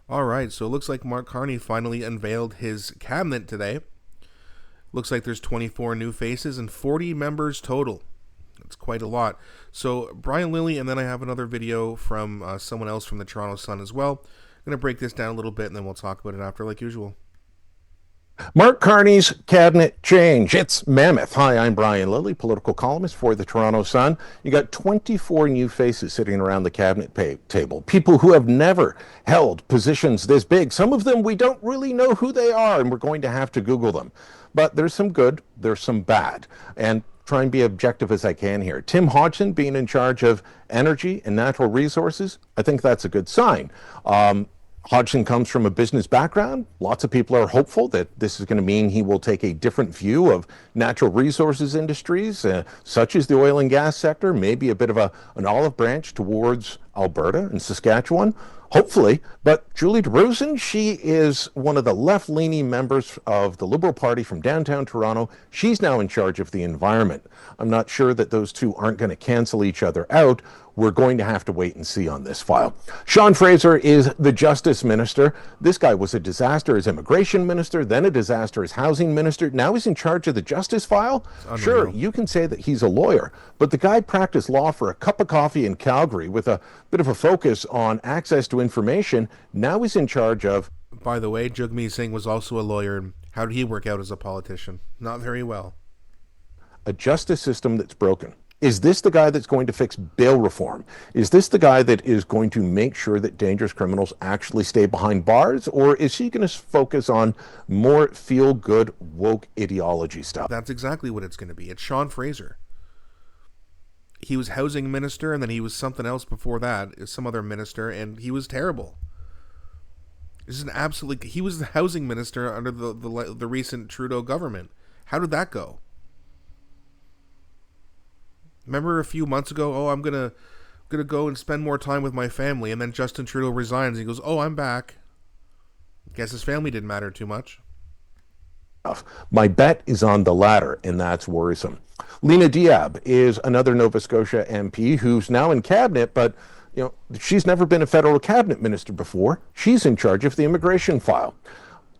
All right, so it looks like Mark Carney finally unveiled his cabinet today. Looks like there's 24 new faces and 40 members total. That's quite a lot. So Brian Lilly, and then I have another video from someone else from the Toronto Sun as well. I'm going to break this down a little bit, and then we'll talk about it after, like usual. Mark Carney's cabinet change. It's mammoth. Hi, I'm Brian Lilly, political columnist for the Toronto Sun. You got 24 new faces sitting around the cabinet table. People who have never held positions this big. Some of them we don't really know who they are, and we're going to have to Google them. But there's some good, there's some bad. And try and be objective as I can here. Tim Hodgson being in charge of energy and natural resources, I think that's a good sign. Hodgson comes from a business background. Lots of people are hopeful that this is going to mean he will take a different view of natural resources industries, such as the oil and gas sector, maybe a bit of an olive branch towards Alberta and Saskatchewan. Hopefully, but Julie DeRuzen, she is one of the left-leaning members of the Liberal Party from downtown Toronto. She's now in charge of the environment. I'm not sure that those two aren't going to cancel each other out. We're going to have to wait and see on this file. Sean Fraser is the Justice Minister. This guy was a disaster as immigration minister, then a disaster as housing minister. Now he's in charge of the justice file. Sure, you can say that he's a lawyer, but the guy practiced law for a cup of coffee in Calgary with a bit of a focus on access to information. Now he's in charge of... By the way, Jagmeet Singh was also a lawyer. How did he work out as a politician? Not very well. A justice system that's broken. Is this the guy that's going to fix bail reform? Is this the guy that is going to make sure that dangerous criminals actually stay behind bars? Or is he going to focus on more feel-good, woke ideology stuff? That's exactly what it's going to be. It's Sean Fraser. He was housing minister, and then he was something else before that, some other minister, and he was terrible. This is an absolutely... He was the housing minister under the recent Trudeau government. How did that go? Remember a few months ago, I'm gonna go and spend more time with my family, and then Justin Trudeau resigns. And he goes, I'm back. Guess his family didn't matter too much. My bet is on the latter, and that's worrisome. Lena Diab is another Nova Scotia MP who's now in cabinet, but she's never been a federal cabinet minister before. She's in charge of the immigration file.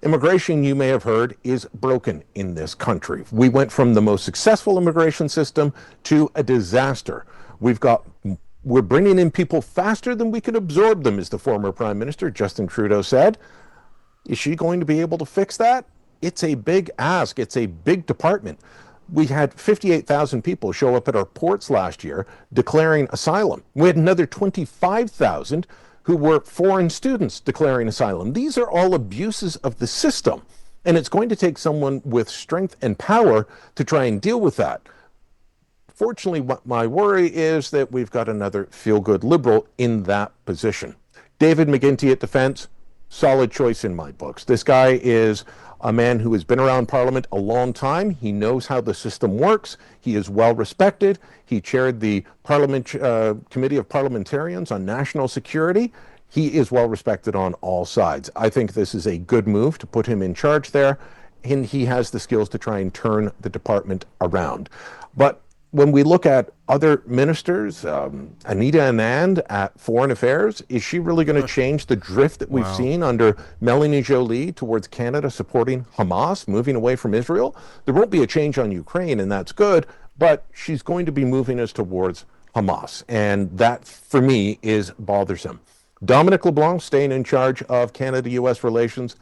Immigration, you may have heard, is broken in this country. We went from the most successful immigration system to a disaster. We're bringing in people faster than we can absorb them, as the former Prime Minister Justin Trudeau said. Is she going to be able to fix that? It's a big ask. It's a big department. We had 58,000 people show up at our ports last year declaring asylum. We had another 25,000 who were foreign students declaring asylum. These are all abuses of the system, and it's going to take someone with strength and power to try and deal with that. Fortunately, what my worry is that we've got another feel-good Liberal in that position. David McGuinty at Defence, solid choice in my books. This guy is a man who has been around Parliament a long time. He knows how the system works. He is well respected. He chaired the Committee of Parliamentarians on National Security. He is well respected on all sides. I think this is a good move to put him in charge there, and he has the skills to try and turn the department around. But when we look at other ministers, Anita Anand at Foreign Affairs, is she really going to change the drift that we've seen under Melanie Joly towards Canada supporting Hamas, moving away from Israel? There won't be a change on Ukraine, and that's good, but she's going to be moving us towards Hamas, and that, for me, is bothersome. Dominic LeBlanc staying in charge of Canada-U.S. relations,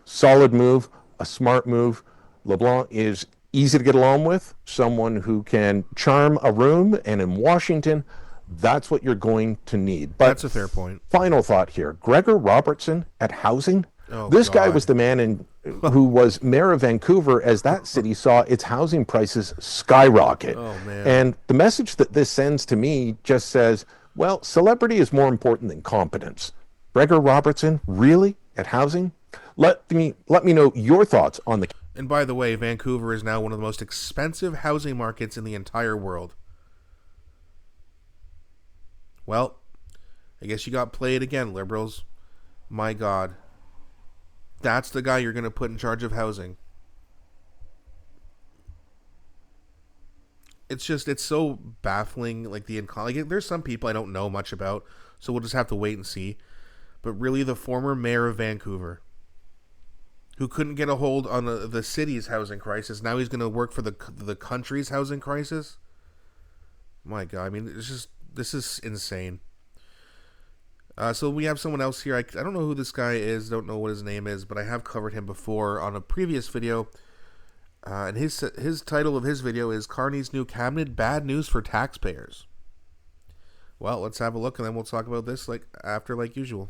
solid move, a smart move. LeBlanc is easy to get along with, someone who can charm a room, and in Washington, that's what you're going to need. But that's a fair point. Final thought here. Gregor Robertson at housing. This guy was the man who was mayor of Vancouver as that city saw its housing prices skyrocket. Man. And the message that this sends to me just says, well, celebrity is more important than competence. Gregor Robertson, really, at housing? Let me know your thoughts on the... And by the way, Vancouver is now one of the most expensive housing markets in the entire world. Well, I guess you got played again, Liberals. My God. That's the guy you're going to put in charge of housing. It's so baffling. There's some people I don't know much about, so we'll just have to wait and see. but really the former mayor of Vancouver, who couldn't get a hold on the city's housing crisis. Now he's going to work for the country's housing crisis. My God, I mean, this is insane. So we have someone else here. I don't know who this guy is. Don't know what his name is, but I have covered him before on a previous video. And his title of his video is Carney's New Cabinet: Bad News for Taxpayers. Well, let's have a look, and then we'll talk about this like usual.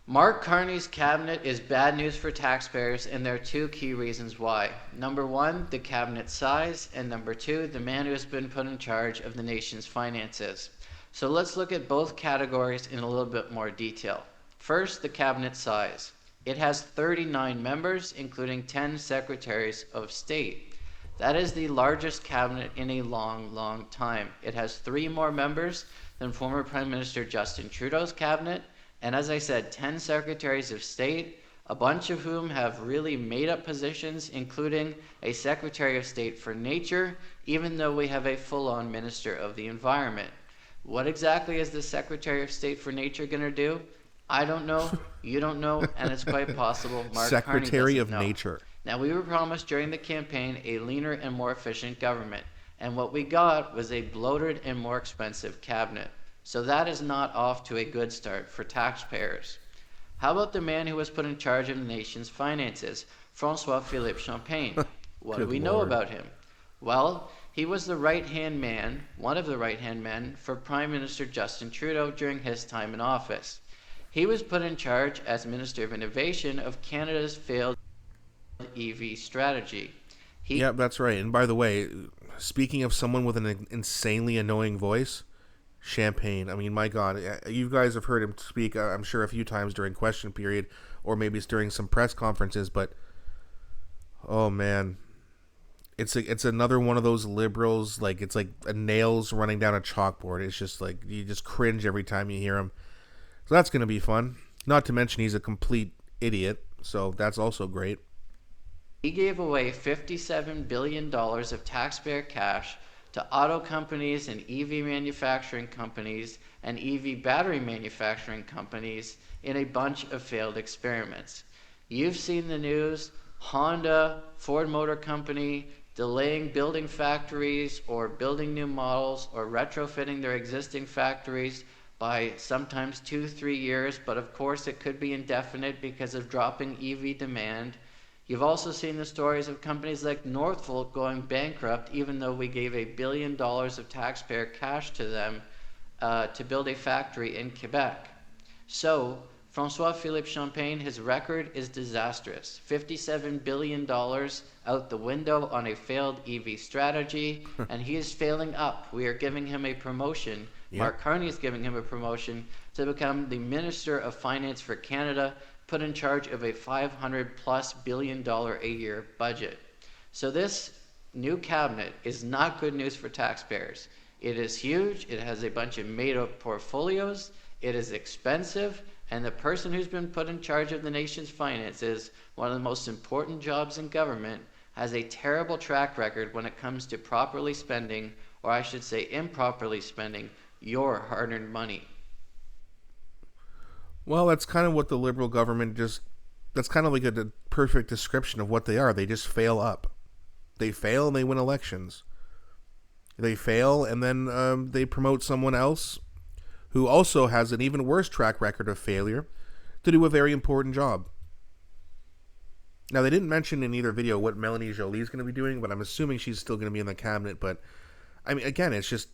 Mark Carney's cabinet is bad news for taxpayers, and there are two key reasons why. Number one, the cabinet size, and number two, the man who has been put in charge of the nation's finances. So let's look at both categories in a little bit more detail. First, the cabinet size. It has 39 members, including 10 secretaries of state. That is the largest cabinet in a long, long time. It has 3 more members than former Prime Minister Justin Trudeau's cabinet, and as I said, 10 secretaries of state, a bunch of whom have really made up positions, including a Secretary of State for Nature, even though we have a full-on Minister of the Environment. What exactly is the Secretary of State for Nature going to do? I don't know, you don't know, and it's quite possible Mark Secretary Carney of doesn't know. Nature. Now, we were promised during the campaign a leaner and more efficient government, and what we got was a bloated and more expensive cabinet. So that is not off to a good start for taxpayers. How about the man who was put in charge of the nation's finances, François-Philippe Champagne? What do we know about him? Well, he was the right-hand man, one of the right-hand men, for Prime Minister Justin Trudeau during his time in office. He was put in charge as Minister of Innovation of Canada's failed EV strategy. Yeah, that's right. And by the way, speaking of someone with an insanely annoying voice, Champagne. I mean, my God, you guys have heard him speak, I'm sure, a few times during question period, or maybe it's during some press conferences, but oh man, it's another one of those liberals, like it's like nails running down a chalkboard. It's just like, you just cringe every time you hear him. So that's going to be fun. Not to mention he's a complete idiot, so that's also great. He gave away $57 billion of taxpayer cash to auto companies and EV manufacturing companies and EV battery manufacturing companies in a bunch of failed experiments. You've seen the news, Honda, Ford Motor Company, delaying building factories or building new models or retrofitting their existing factories by sometimes 2-3 years, but of course it could be indefinite because of dropping EV demand. You've also seen the stories of companies like Northvolt going bankrupt, even though we gave $1 billion of taxpayer cash to them to build a factory in Quebec. So, François-Philippe Champagne, his record is disastrous. $57 billion out the window on a failed EV strategy, and he is failing up. We are giving him a promotion. Yep. Mark Carney is giving him a promotion to become the Minister of Finance for Canada, put in charge of a $500+ billion a year budget. So this new cabinet is not good news for taxpayers. It is huge, it has a bunch of made-up portfolios, it is expensive, and the person who's been put in charge of the nation's finances, one of the most important jobs in government, has a terrible track record when it comes to properly spending, or I should say improperly spending, your hard-earned money. Well, that's kind of what the Liberal government that's kind of like a perfect description of what they are. They just fail up. They fail and they win elections. They fail and then they promote someone else who also has an even worse track record of failure to do a very important job. Now, they didn't mention in either video what Melanie Joly is going to be doing, but I'm assuming she's still going to be in the cabinet. But, I mean, again, it's just,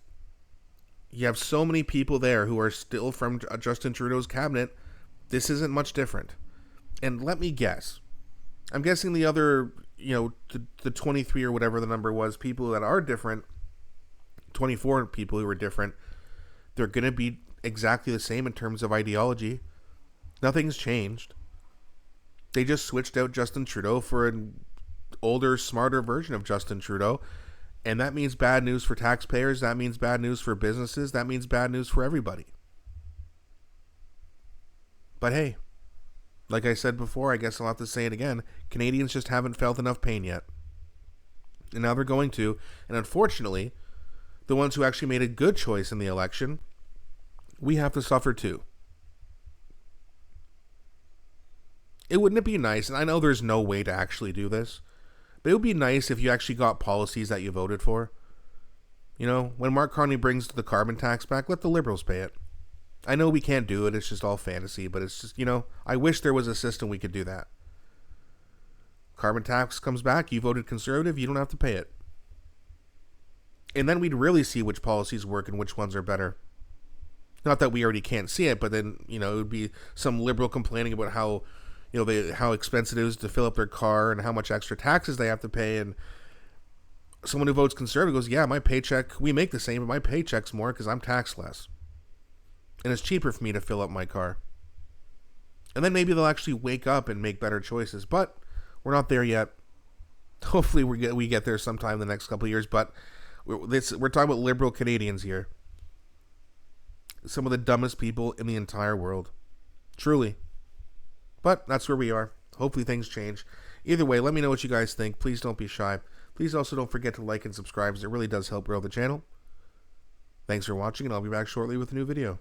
you have so many people there who are still from Justin Trudeau's cabinet. This isn't much different. And let me guess. I'm guessing the other, the 23 or whatever the number was, people that are different, 24 people who are different, they're going to be exactly the same in terms of ideology. Nothing's changed. They just switched out Justin Trudeau for an older, smarter version of Justin Trudeau. And that means bad news for taxpayers. That means bad news for businesses. That means bad news for everybody. But hey, like I said before, I guess I'll have to say it again, Canadians just haven't felt enough pain yet. And now they're going to. And unfortunately, the ones who actually made a good choice in the election, we have to suffer too. wouldn't it be nice, and I know there's no way to actually do this, but it would be nice if you actually got policies that you voted for. You know, when Mark Carney brings the carbon tax back, let the Liberals pay it. I know we can't do it, it's just all fantasy, but it's just, you know, I wish there was a system we could do that. Carbon tax comes back, you voted Conservative, you don't have to pay it. And then we'd really see which policies work and which ones are better. Not that we already can't see it, but then, you know, it would be some liberal complaining about how, you know, how expensive it is to fill up their car and how much extra taxes they have to pay. And someone who votes Conservative goes, yeah, my paycheck, we make the same, but my paycheck's more because I'm taxed less. And it's cheaper for me to fill up my car. And then maybe they'll actually wake up and make better choices. But we're not there yet. Hopefully we get there sometime in the next couple of years. But we're talking about liberal Canadians here. Some of the dumbest people in the entire world. Truly. But that's where we are. Hopefully things change. Either way, let me know what you guys think. Please don't be shy. Please also don't forget to like and subscribe, as it really does help grow the channel. Thanks for watching, and I'll be back shortly with a new video.